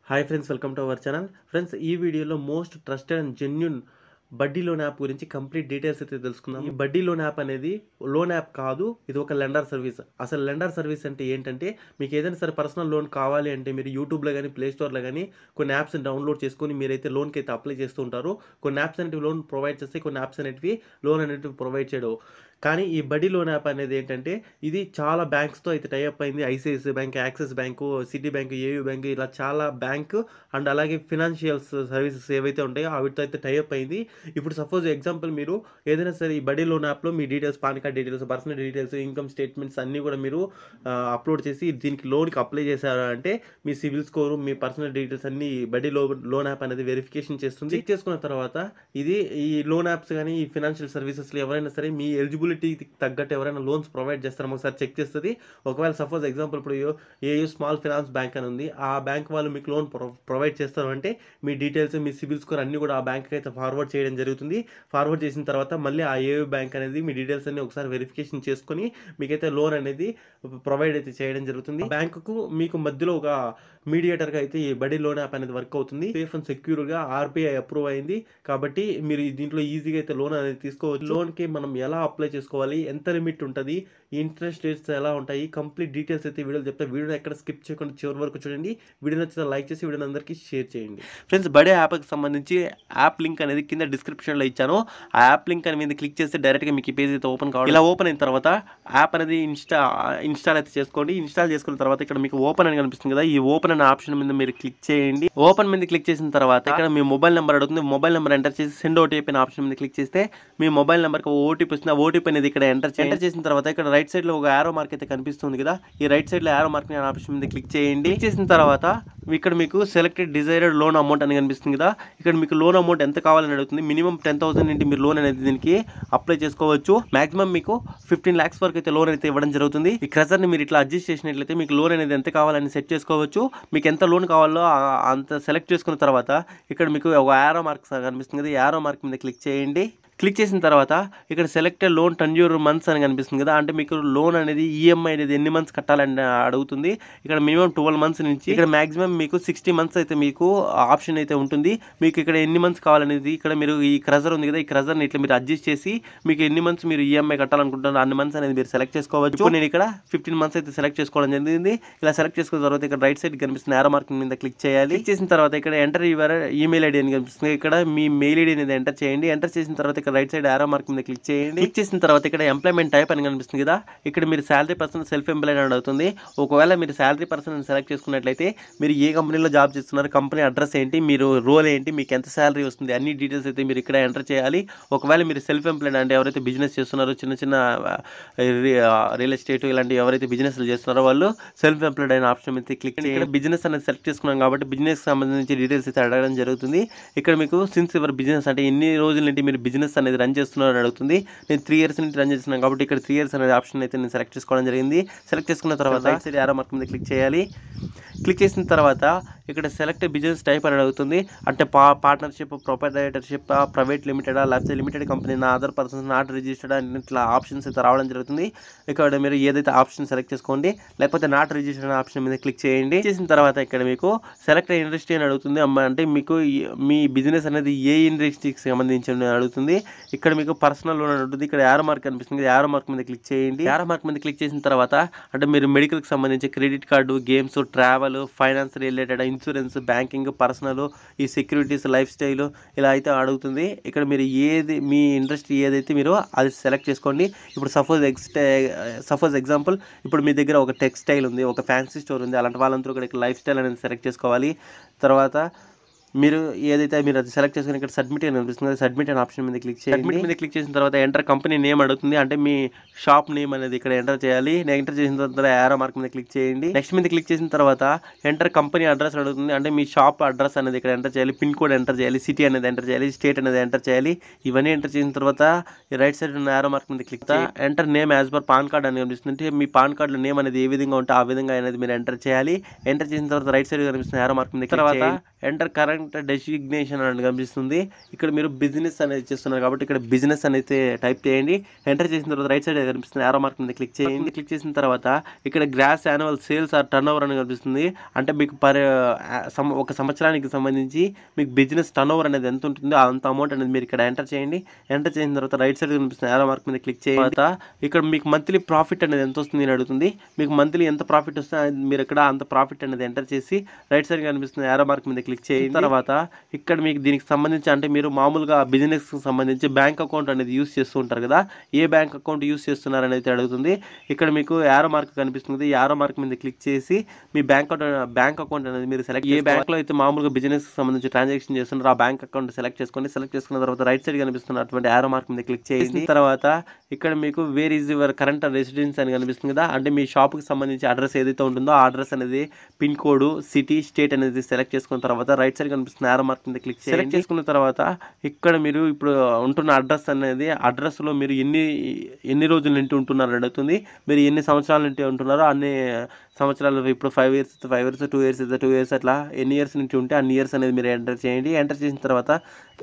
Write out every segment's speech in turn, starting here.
Hi friends, welcome to our channel. Friends, ఈ వీడియోలో most trusted and genuine బడ్డీ loan app గురించి complete details అయితే తెలుసుకుందాం. ఈ బడ్డీ లోన్ యాప్ అనేది లోన్ యాప్ కాదు, ఇది ఒక లెండర్ సర్వీస్. అసలు లెండర్ సర్వీస్ అంటే ఏంటంటే, మీకు ఏదైనా సరే పర్సనల్ లోన్ కావాలి అంటే మీరు యూట్యూబ్లో కానీ ప్లే స్టోర్లో కానీ కొన్ని యాప్స్ని డౌన్లోడ్ చేసుకొని మీరైతే లోన్కి అయితే అప్లై చేస్తూ ఉంటారు. కొన్ని యాప్స్ అనేటివి లోన్ ప్రొవైడ్ చేస్తే, కొన్ని యాప్స్ అనేటివి లోన్ అనేటివి ప్రొవైడ్ చేయడం. కానీ ఈ బడ్డీ లోన్ యాప్ అనేది ఏంటంటే, ఇది చాలా బ్యాంక్స్తో అయితే టైఅప్ అయింది. ICICI bank, axis bank, city bank, AU bank, ఇలా చాలా బ్యాంకు అండ్ అలాగే ఫినాన్షియల్స్ సర్వీసెస్ ఏవైతే ఉంటాయో వాటితో అయితే టైఅప్ అయింది. ఇప్పుడు సపోజ్ ఎగ్జాంపుల్ మీరు ఏదైనా సరే ఈ బడ్డీ లోన్ యాప్లో మీ details, PAN card details, personal details, income statements అన్నీ కూడా మీరు అప్లోడ్ చేసి దీనికి లోన్కి అప్లై చేశారు అంటే మీ సివిల్ స్కోరు, మీ పర్సనల్ డీటెయిల్స్ అన్నీ బడ్డీ లోన్ యాప్ అనేది వెరిఫికేషన్ చేస్తుంది. చెక్ చేసుకున్న తర్వాత ఇది ఈ లోన్ యాప్స్ కానీ ఈ ఫినాన్షియల్ సర్వీసెస్లో ఎవరైనా సరే మీ ఎలిజిబిలిటీకి తగ్గట్టు ఎవరైనా లోన్స్ ప్రొవైడ్ చేస్తారో ఒకసారి చెక్ చేస్తుంది. ఒకవేళ సపోజ్ ఎగ్జాంపుల్ ఇప్పుడు ఏయూ స్మాల్ ఫైనాన్స్ బ్యాంక్ అని ఉంది, ఆ బ్యాంక్ వాళ్ళు మీకు లోన్ ప్రొవైడ్ చేస్తారు అంటే మీ డీటెయిల్స్, మీ సిబిల్ స్కోర్ అన్నీ కూడా ఆ బ్యాంక్కి అయితే ఫార్వర్డ్ చేయడం జరుగుతుంది. ఫార్వర్డ్ చేసిన తర్వాత మళ్ళీ ఆ ఏయూ బ్యాంక్ అనేది మీ డీటెయిల్స్ అన్ని ఒకసారి వెరిఫికేషన్ చేసుకొని మీకైతే లోన్ అనేది ప్రొవైడ్ అయితే చేయడం జరుగుతుంది. బ్యాంకుకు మీకు మధ్యలో ఒక మీడియేటర్గా అయితే ఈ బడ్డీ లోన్ యాప్ అనేది వర్క్ అవుతుంది. సేఫ్ అండ్ సెక్యూర్గా ఆర్బీఐ అప్రూవ్ అయింది కాబట్టి మీరు దీంట్లో ఈజీగా అయితే లోన్ అనేది తీసుకోవచ్చు. లోన్కి మనం ఎలా అప్లై చేసుకోవాలి, ఎంత లిమిట్ ఉంటుంది, ఇంట్రెస్ట్ రేట్స్ ఎలా ఉంటాయి, కంప్లీట్ డీటెయిల్స్ అయితే వీడియోలో చెప్తే వీడియోని ఎక్కడ స్కిప్ చేయకుండా చివరి వరకు చూడండి. వీడియో నచ్చితే లైక్ చేసి వీడియోని అందరికీ షేర్ చేయండి. ఫ్రెండ్స్, బడ్డీ యాప్కి సంబంధించి యాప్ లింక్ అనేది కింద డిస్క్రిప్షన్లో ఇచ్చాను. ఆ యాప్ లింక్ అనేది క్లిక్ చేస్తే డైరెక్ట్గా మీకు ఈ పేజ్ అయితే ఓపెన్ కావాలి. ఇలా ఓపెన్ అయిన తర్వాత యాప్ అనేది ఇన్స్టాల్ అయితే చేసుకోండి. ఇన్స్టాల్ చేసుకున్న తర్వాత ఇక్కడ మీకు ఓపెన్ అని కనిపిస్తుంది కదా, ఈ ఓపెన్ అనే ఆప్షన్ మీద మీరు క్లిక్ చేయండి. ఓపెన్ మీద క్లిక్ చేసిన తర్వాత ఇక్కడ మీ మొబైల్ నెంబర్ అడుగుతుంది. మొబైల్ నెంబర్ ఎంటర్ చేసి సెండ్ ఓటీపీ అనే ఆప్షన్ మీద క్లిక్ చేస్తే మీ మొబైల్ నెంబర్కి ఓటీపీ వస్తుంది. ఆ ఓటీపీ అనేది ఇక్కడ ఎంటర్ చేసిన తర్వాత ఇక్కడ రైట్ సైడ్ లో ఒక యారో మార్క్ అయితే కనిపిస్తుంది కదా, ఈ రైట్ సైడ్ లో యారో మార్క్ అనే ఆప్షన్ మీద క్లిక్ చేయండి. క్లిక్ చేసిన తర్వాత ఇక్కడ మీకు సెలెక్టెడ్ డిజైర్డ్ లోన్ అమౌంట్ అని కనిపిస్తుంది కదా, ఇక్కడ మీకు లోన్ అమౌంట్ ఎంత కావాలని అడుగుతుంది. మినిమం 10,000 నుండి మీరు లోన్ అనేది దీనికి అప్లై చేసుకోవచ్చు. మాక్సిమం మీకు 15 lakhs వరకు అయితే లోన్ అయితే ఇవ్వడం జరుగుతుంది. ఈ క్రజర్ ని మీరు ఇట్లా అడ్జస్ట్ చేసినట్లయితే మీకు లోన్ అనేది ఎంత కావాలని సెట్ చేసుకోవచ్చు. మీకు ఎంత లోన్ కావాలో అంత సెలెక్ట్ చేసుకున్న తర్వాత ఇక్కడ మీకు ఒక యారో మార్క్ కనిపిస్తుంది కదా, యారో మార్క్ మీద క్లిక్ చేయండి. క్లిక్ చేసిన తర్వాత ఇక్కడ సెలెక్టెడ్ లోన్ టెన్యూర్ మంత్స్ అని కనిపిస్తుంది కదా, అంటే మీకు లోన్ అనేది ఈఎంఐ అనేది ఎన్ని మంత్స్ కట్టాలని అడుగుతుంది. ఇక్కడ మినిమం 12 months నుంచి ఇక్కడ మాక్సిమం మీకు 60 months అయితే మీకు ఆప్షన్ అయితే ఉంటుంది. మీకు ఇక్కడ ఎన్ని మంత్స్ కావాలనేది ఇక్కడ మీరు ఈ క్రజర్ ఉంది కదా, ఈ క్రజర్ని ఇట్లా మీరు అడ్జస్ట్ చేసి మీకు ఎన్ని మంత్స్ మీరు ఈఎంఐ కట్టాలనుకుంటున్నారు అన్ని మంత్స్ అనేది మీరు సెలెక్ట్ చేసుకోవచ్చు. నేను ఇక్కడ 15 months అయితే సెలెక్ట్ చేసుకోవడం జరిగింది. ఇలా సెలెక్ట్ చేసుకున్న తర్వాత ఇక్కడ రైట్ సైడ్ కనిపిస్తుంది యారో మార్క్ మీద క్లిక్ చేయాలి. క్లిక్ చేసిన తర్వాత ఇక్కడ ఎంటర్ యువర్ ఈమెయిల్ ఐడి అని కనిపిస్తుంది. ఇక్కడ మీ మెయిల్ ఐడి అనేది ఎంటర్ చేయండి. ఎంటర్ చేసిన తర్వాత రైట్ సైడ్ యారో మార్క్ మీద క్లిక్ చేయండి. క్లిక్ చేసిన తర్వాత ఇక్కడ ఎంప్లాయ్మెంట్ టైప్ అని కనిపిస్తుంది కదా, ఇక్కడ మీరు శాలరీ పర్సన్, సెల్ఫ్ ఎంప్లాయిడ్ అని అడుగుతుంది. ఒకవేళ మీరు శాలరీ పర్సన్ సెలెక్ట్ చేసుకున్నట్లయితే మీరు ఏ కంపెనీలో జాబ్ చేస్తున్నారు, కంపెనీ అడ్రస్ ఏంటి, మీరు రోల్ ఏంటి, మీకు ఎంత శాలరీ వస్తుంది, అన్ని డీటెయిల్స్ అయితే మీరు ఇక్కడ ఎంటర్ చేయాలి. ఒకవేళ మీరు సెల్ఫ్ ఎంప్లాయిడ్ అంటే ఎవరైతే బిజినెస్ చేస్తున్నారో, చిన్న చిన్న రియల్ ఎస్టేట్ ఇలాంటి ఎవరైతే బిజినెస్లు చేస్తున్నారో వాళ్ళు సెల్ఫ్ ఎంప్లాయిడ్ అయిన ఆప్షన్ మీద క్లిక్ చేయండి. ఇక్కడ బిజినెస్ అనేది సెలెక్ట్ చేసుకున్నాం కాబట్టి బిజినెస్ సంబంధించి డీటెయిల్స్ అయితే అడగడం జరుగుతుంది. ఇక్కడ మీకు సిన్స్ యువర్ బిజినెస్ అంటే ఎన్ని రోజుల నుండి మీరు బిజినెస్ అనేది రన్ చేస్తున్నారని అడుగుతుంది. నేను 3 years నుంచి రన్ చేస్తున్నాను కాబట్టి ఇక్కడ 3 years అనేది ఆప్షన్ అయితే నేను సెలెక్ట్ చేసుకోవడం జరిగింది. సెలెక్ట్ చేసుకున్న తర్వాత రైట్ సైడ్ యారో మార్క్ మీద క్లిక్ చేయాలి. క్లిక్ చేసిన తర్వాత ఇక్కడ సెలెక్ట్ బిజినెస్ టైప్ అని అడుగుతుంది. అంటే పార్ట్నర్షిప్, ప్రొపరైటర్షిప్, ప్రైవేట్ లిమిటెడా, లేకపోతే limited company, other persons not registered అని ఇట్లా ఆప్షన్స్ అయితే రావడం జరుగుతుంది. ఇక్కడ మీరు ఏదైతే ఆప్షన్ సెలెక్ట్ చేసుకోండి, లేకపోతే నాట్ రిజిస్టర్డ్ ఆప్షన్ మీద క్లిక్ చేయండి. చేసిన తర్వాత ఇక్కడ మీకు సెలెక్ట్ ఇండస్ట్రీ అని అడుగుతుంది. అంటే మీకు మీ బిజినెస్ అనేది ఏ ఇండస్ట్రీకి సంబంధించి అడుగుతుంది. ఇక్కడ మీకు పర్సనల్ లోన్ ఉంటుంది. ఇక్కడ యారో మార్క్ కనిపిస్తుంది, యారో మార్క్ మీద క్లిక్ చేయండి. యారో మార్క్ మీద క్లిక్ చేసిన తర్వాత అంటే మీరు మెడికల్కి సంబంధించి credit card, games, travel, finance related, insurance, banking, personal, ఈ సెక్యూరిటీస్, లైఫ్ స్టైల్ ఇలా అయితే అడుగుతుంది. ఇక్కడ మీరు మీ ఇండస్ట్రీ ఏదైతే మీరు అది సెలెక్ట్ చేసుకోండి. ఇప్పుడు సపోజ్ ఎగ్జాంపుల్ ఇప్పుడు మీ దగ్గర ఒక టెక్స్టైల్ ఉంది, ఒక ఫ్యాన్సీ స్టోర్ ఉంది, అలాంటి వాళ్ళందరూ ఇక్కడ లైఫ్ స్టైల్ అనేది సెలెక్ట్ చేసుకోవాలి. తర్వాత మీరు ఏదైతే మీరు అది సెలెక్ట్ చేసుకుని ఇక్కడ సబ్మిట్ అని అనిపిస్తుంది, సబ్మిట్ అనే ఆప్షన్ మీద క్లిక్ చేయండి. సబ్మిట్ మీద క్లిక్ చేసిన తర్వాత ఎంటర్ కంపెనీ నేమ్ అడుగుతుంది. అంటే మీ షాప్ నేమ్ అనేది ఇక్కడ ఎంటర్ చేయాలి. ఎంటర్ చేసిన తర్వాత యారో మార్క్ మీద క్లిక్ చేయండి. నెక్స్ట్ మీద క్లిక్ చేసిన తర్వాత ఎంటర్ కంపెనీ అడ్రస్ అడుగుతుంది. అంటే మీ షాప్ అడ్రస్ అనేది ఇక్కడ ఎంటర్ చేయాలి. పిన్ కోడ్ ఎంటర్ చేయాలి, సిటీ అనేది ఎంటర్ చేయాలి, స్టేట్ అనేది ఎంటర్ చేయాలి. ఇవన్నీ ఎంటర్ చేసిన తర్వాత రైట్ సైడ్ ఉన్న యారో మార్క్ మీద click enter name as per pan card అని కనిపిస్తుంది. మీ పాన్ కార్డులో నేమ్ అనేది ఏ విధంగా ఉంటే ఆ విధంగా అనేది మీరు ఎంటర్ చేయాలి. ఎంటర్ చేసిన తర్వాత రైట్ సైడ్ కనిపిస్తుంది యారో మార్క్ మీద తర్వాత ఎంటర్ కరెంట్ కరెంట్ డెసిగ్నేషన్ అని కనిపిస్తుంది. ఇక్కడ మీరు బిజినెస్ అనేది చేస్తున్నారు కాబట్టి ఇక్కడ బిజినెస్ అనేది టైప్ చేయండి. ఎంటర్ చేసిన తర్వాత రైట్ సైడ్ కనిపిస్తుంది యారో మార్క్ మీద క్లిక్ చేయండి. క్లిక్ చేసిన తర్వాత ఇక్కడ gross annual sales or turnover అని కనిపిస్తుంది. అంటే మీకు ఒక సంవత్సరానికి సంబంధించి మీకు బిజినెస్ టర్న్ ఓవర్ అనేది ఎంత ఉంటుందో అంత అమౌంట్ అనేది మీరు ఇక్కడ ఎంటర్ చేయండి. ఎంటర్ చేసిన తర్వాత రైట్ సైడ్ కనిపిస్తుంది యారో మార్క్ మీద క్లిక్ చేసిన తర్వాత ఇక్కడ మీకు మంత్లీ ప్రాఫిట్ అనేది ఎంత వస్తుంది అని అడుగుతుంది. మీకు మంత్లీ ఎంత ప్రాఫిట్ వస్తే మీరు ఇక్కడ అంత ప్రాఫిట్ అనేది ఎంటర్ చేసి రైట్ సైడ్ కనిపిస్తుంది యారో మార్క్ మీద క్లిక్ చేసిన తర్వాత ఇక్కడ మీకు దీనికి సంబంధించి అంటే మీరు మామూలుగా బిజినెస్ కి సంబంధించి బ్యాంక్ అకౌంట్ అనేది యూస్ చేస్తూ ఉంటారు కదా, ఏ బ్యాంక్ అకౌంట్ యూస్ చేస్తున్నారు అనేది అడుగుతుంది. ఇక్కడ మీకు యారో మార్క్ కనిపిస్తుంది. యారో మార్క్ మీద క్లిక్ చేసి మీ బ్యాంక్ అకౌంట్ అనేది మీరు సెలెక్ట్ ఏ బ్యాంక్ లో అయితే మామూలుగా బిజినెస్ కి సంబంధించి ట్రాన్సాక్షన్ చేస్తున్నారో ఆ బ్యాంక్ అకౌంట్ సెలెక్ట్ చేసుకున్న తర్వాత రైట్ సైడ్ కనిపిస్తున్నటువంటి యారో మార్క్ మీద క్లిక్ చేసిన తర్వాత ఇక్కడ మీకు where is your current residence అని కనిపిస్తుంది కదా, అంటే మీ షాప్ కి సంబంధించి అడ్రస్ ఏదైతే ఉంటుందో ఆ అడ్రస్ అనేది పిన్ కోడ్ సిటీ స్టేట్ అనేది సెలెక్ట్ చేసుకున్న తర్వాత రైట్ సైడ్ కనిపిస్తున్న యారో మార్క్ మీద క్లిక్ సెలెక్ట్ చేసుకున్న తర్వాత ఇక్కడ మీరు ఇప్పుడు ఉంటున్న అడ్రస్ అనేది అడ్రస్ లో మీరు ఎన్ని రోజుల నుండి ఉంటున్నారు అడుగుతుంది. మీరు ఎన్ని సంవత్సరాల నుండి ఉంటున్నారో అన్ని సంవత్సరాలు, ఇప్పుడు 5 years 5 years 2 years 2 years అట్లా ఎన్ని ఇయర్స్ నుంచి ఉంటే అన్ని ఇయర్స్ అనేది మీరు ఎంటర్ చేయండి. ఎంటర్ చేసిన తర్వాత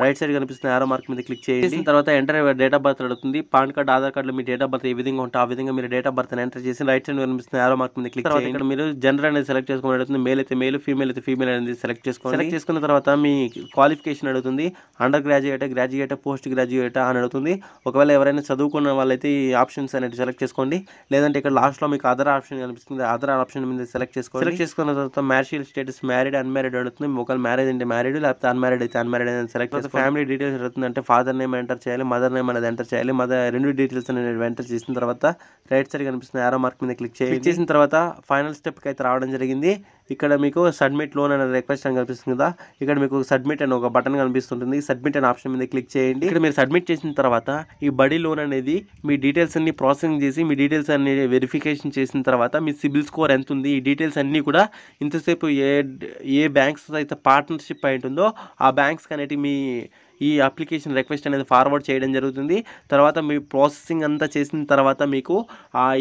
రైట్ సైడ్ కనిపిస్తున్న యారో మార్క్ మీద క్లిక్ చేసిన తర్వాత ఎంటర్ డేట్ ఆఫ్ బర్త్ అడుగుతుంది. పాన్ కార్డ్ ఆధార్ కార్డులో మీ డేట్ ఆఫ్ బర్త్ ఏ విధంగా ఉంటే ఆ విధంగా మీరు డేట్ ఆఫ్ బర్త్ ఎంటర్ చేసి రైట్ సైడ్ కనిపిస్తున్న యారో మార్క్ మీద క్లిక్ చేయండి. ఇక్కడ మీరు జెండర్ అనేది సెలెక్ట్ చేసుకోమని అడుగుతుంది. మేల్ అయితే మేల్, ఫీమేల్ అయితే ఫీమేల్ అనేది సెలెక్ట్ చేసుకోండి. సెలెక్ట్ చేసుకున్న తర్వాత మీ క్వాలిఫికేషన్ అడుగుతుంది. అండర్ గ్రాడ్యుయేట్ పోస్ట్ గ్రాడ్యుయేట్ అని అడుగుతుంది. ఒకవేళ ఎవరైనా చదువుకున్న వాళ్ళైతే ఈ ఆప్షన్స్ అనేది సెలెక్ట్ చేసుకోండి. లేదంటే ఇక్కడ లాస్ట్ లో మీకు అదర్ ఆప్షన్ కనిపిస్తుంది. అదర్ ఆప్షన్ మీద సెలెక్ట్ చేసుకోండి. సెలెక్ట్ చేసుకున్న తర్వాత మ్యారిటల్ స్టేటస్ మ్యారీడ్ అన్మ్యారీడ్ అడుగుతుంది. ఒకవేళ మ్యారేజ్ అంటే మ్యారీడ్, లేకపోతే అన్మ్యారీడ్ అయితే అన్మ్యారీడ్ అని సెలెక్ట్ చేసి ఫ్యామిలీ డీటెయిల్స్ అడుగుతుంది. అంటే ఫాదర్ నేమ్ ఎంటర్ చేయాలి, మదర్ నేమ్ అనేది ఎంటర్ చేయాలి. రెండు డీటెయిల్స్ అనేది ఎంటర్ చేసిన తర్వాత రైట్ సైడ్ కనిపిస్తుంది యారో మార్క్ మీద క్లిక్ చేసిన తర్వాత ఫైనల్ స్టెప్ కి అయితే రావడం జరిగింది. ఇక్కడ మీకు సబ్మిట్ లోన్ అనే రిక్వెస్ట్ అని కనిపిస్తుంది కదా, ఇక్కడ మీకు సబ్మిట్ అని ఒక బటన్ కనిపిస్తుంటుంది. సబ్మిట్ అనే ఆప్షన్ మీద క్లిక్ చేయండి. ఇక్కడ మీరు సబ్మిట్ చేసిన తర్వాత ఈ బడీ లోన్ అనేది మీ డీటెయిల్స్ అన్ని ప్రాసెసింగ్ చేసి మీ డీటెయిల్స్ అన్ని వెరిఫికేషన్ చేసిన తర్వాత మీ సిబిల్ స్కోర్ ఎంత ఉంది, ఈ డీటెయిల్స్ అన్ని కూడా ఇంతసేపు ఏ బ్యాంక్స్ అయితే పార్ట్నర్షిప్ అయి ఉంటుందో ఆ బ్యాంక్స్ అనేవి మీ ఈ అప్లికేషన్ రిక్వెస్ట్ అనేది ఫార్వర్డ్ చేయడం జరుగుతుంది. తర్వాత మీ ప్రాసెసింగ్ అంతా చేసిన తర్వాత మీకు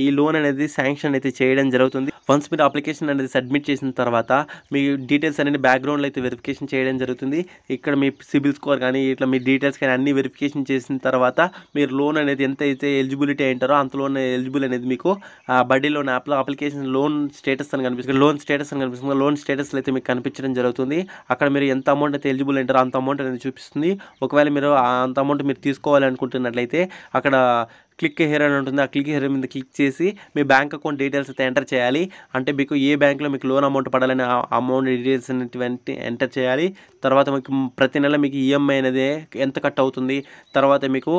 ఈ లోన్ అనేది శాంక్షన్ అయితే చేయడం జరుగుతుంది. వన్స్ మీరు అప్లికేషన్ అనేది సబ్మిట్ చేసిన తర్వాత మీ డీటెయిల్స్ అనేది బ్యాక్గ్రౌండ్లో అయితే వెరిఫికేషన్ చేయడం జరుగుతుంది. ఇక్కడ మీ సిబిల్ స్కోర్ కానీ ఇట్లా మీ డీటెయిల్స్ కానీ అన్ని వెరిఫికేషన్ చేసిన తర్వాత మీరు లోన్ అనేది ఎంత అయితే ఎలిజిబిలిటీ అయింటారో అంత లోన్ ఎలిజిబుల్ అనేది మీకు బడ్డీ లోన్ యాప్లో అప్లికేషన్ లోన్ స్టేటస్ అని కనిపిస్తుంది. లోన్ స్టేటస్ అయితే మీకు కనిపించడం జరుగుతుంది. అక్కడ మీరు ఎంత అమౌంట్ అయితే ఎలిజిబుల్ అయింటారో అంత అమౌంట్ అనేది చూపిస్తుంది. ఒకవేళ మీరు అంత అమౌంట్ మీరు తీసుకోవాలి అనుకుంటున్నట్లయితే అక్కడ క్లిక్ హియర్ అని ఉంటుంది. ఆ క్లిక్ హియర్ మీద క్లిక్ చేసి మీ బ్యాంక్ అకౌంట్ డీటెయిల్స్ అయితే ఎంటర్ చేయాలి. అంటే మీకు ఏ బ్యాంక్లో మీకు లోన్ అమౌంట్ పడాలని అమౌంట్ డీటెయిల్స్ అనేటువంటి ఎంటర్ చేయాలి. తర్వాత మీకు ప్రతి నెల మీకు ఈఎంఐ అనేది ఎంత కట్ అవుతుంది, తర్వాత మీకు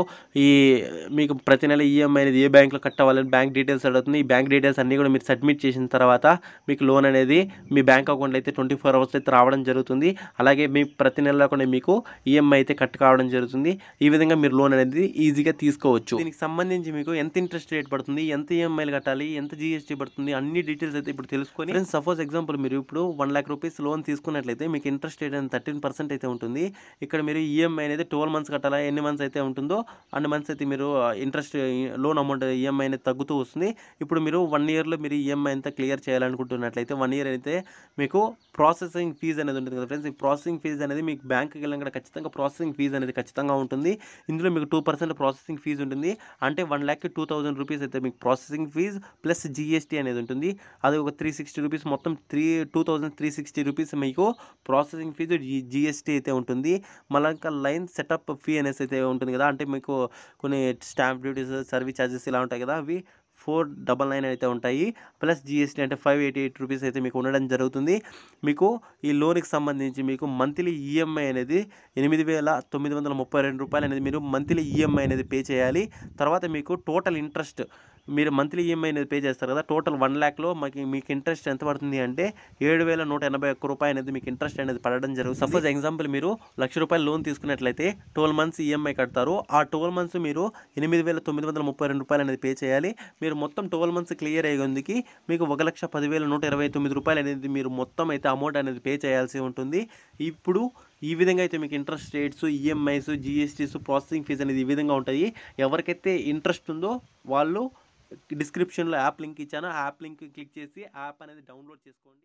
ప్రతి నెల ఈఎంఐ అనేది ఏ బ్యాంక్లో కట్ అవ్వాలని బ్యాంక్ డీటెయిల్స్ అడుగుతుంది. ఈ బ్యాంక్ డీటెయిల్స్ అన్నీ కూడా మీరు సబ్మిట్ చేసిన తర్వాత మీకు లోన్ అనేది మీ బ్యాంక్ అకౌంట్లో అయితే 24 hours అయితే రావడం జరుగుతుంది. అలాగే మీ ప్రతి నెలలో కూడా మీకు ఈఎంఐ అయితే కట్ కావడం జరుగుతుంది. ఈ విధంగా మీరు లోన్ అనేది ఈజీగా తీసుకోవచ్చు. దీనికి సంబంధించి మీకు ఎంత ఇంట్రెస్ట్ రేట్ పడుతుంది, ఎంత ఈఎంఐలు కట్టాలి, ఎంత జీఎస్టీ పడుతుంది, అన్ని డీటెయిల్స్ అయితే ఇప్పుడు తెలుసుకొని సపోజ్ ఎగ్జాంపుల్ మీరు ఇప్పుడు 1 lakh rupees లోన్ తీసుకున్నట్లయితే మీకు ఇంట్రెస్ట్ రేట్ అనేది 13% అయితే ఉంటుంది. ఇక్కడ మీరు ఈఎంఐ అనేది 12 months కట్టాలా, ఎన్ని మంత్స్ అయితే ఉంటుందో అన్ని మంత్స్ అయితే మీరు ఇంట్రెస్ట్ లోన్ అమౌంట్ ఈఎంఐ అనేది తగ్గుతూ వస్తుంది. ఇప్పుడు మీరు 1 yearలో మీరు ఈఎంఐ అంతా క్లియర్ చేయాలనుకుంటున్నట్లయితే 1 year అయితే మీకు ప్రాసెసింగ్ ఫీజు అనేది ఉంటుంది కదా ఫ్రెండ్స్. ఈ ప్రాసెసింగ్ ఫీజు అనేది మీకు బ్యాంక్కి వెళ్ళిన ఖచ్చితంగా ప్రాసెసింగ్ ఫీజు అనేది ఖచ్చితంగా ఉంటుంది. ఇందులో మీకు 2% ప్రాసెసింగ్ ఫీజు ఉంటుంది. అంటే 1,02,000 rupees అయితే మీకు ప్రాసెసింగ్ ఫీజ్ ప్లస్ జీఎస్టీ అనేది ఉంటుంది. అది ఒక 360 rupees, మొత్తం 2,360 rupees మీకు ప్రాసెసింగ్ ఫీజు జీఎస్టీ అయితే ఉంటుంది. మళ్ళీ ఇంకా లైన్ సెటప్ ఫీ అనేసి అయితే ఉంటుంది కదా, అంటే మీకు కొన్ని స్టాంప్ డ్యూటీస్, సర్వీస్ ఛార్జెస్ ఇలా ఉంటాయి కదా, అవి 499 అయితే ఉంటాయి. ప్లస్ జీఎస్టీ అంటే 588 rupees అయితే మీకు ఉండడం జరుగుతుంది. మీకు ఈ లోన్కి సంబంధించి మీకు మంత్లీ ఈఎంఐ అనేది 8,932 రూపాయలు అనేది మీరు మంత్లీ ఈఎంఐ అనేది పే చేయాలి. తర్వాత మీకు టోటల్ ఇంట్రెస్ట్ మీరు మంత్లీ ఈఎంఐ అనేది పే చేస్తారు కదా, టోటల్ 1 lakhలో మీకు ఇంట్రెస్ట్ ఎంత పడుతుంది అంటే 7,181 రూపాయలు అనేది మీకు ఇంట్రెస్ట్ అనేది పడడం జరుగుతుంది. సపోజ్ ఎగ్జాంపుల్ మీరు ₹1,00,000 లోన్ తీసుకున్నట్లయితే 12 months ఈఎంఐ కడతారు. ఆ 12 months మీరు 8,932 రూపాయలు అనేది పే చేయాలి. మీరు మొత్తం 12 months క్లియర్ అయ్యేందుకు మీకు 1,10,129 రూపాయలు అనేది మీరు మొత్తం అయితే అమౌంట్ అనేది పే చేయాల్సి ఉంటుంది. ఇప్పుడు ఈ విధంగా అయితే మీకు interest rates, EMIs, GSTs, processing fee అనేది ఈ విధంగా ఉంటాయి. ఎవరికైతే ఇంట్రెస్ట్ ఉందో వాళ్ళు డిస్క్రిప్షన్లో యాప్ లింక్ ఇచ్చాను, ఆ యాప్ లింక్ క్లిక్ చేసి యాప్ అనేది డౌన్లోడ్ చేసుకోండి.